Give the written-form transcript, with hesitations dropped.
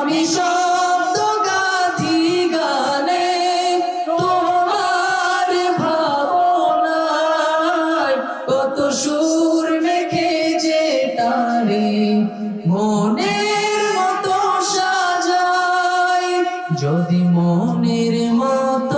আমি শব্দ গাথি গানে তোমার ভাবনায়, কত সুর মেখে যে তারে মনের মতো সাজাই। যদি মনের মতো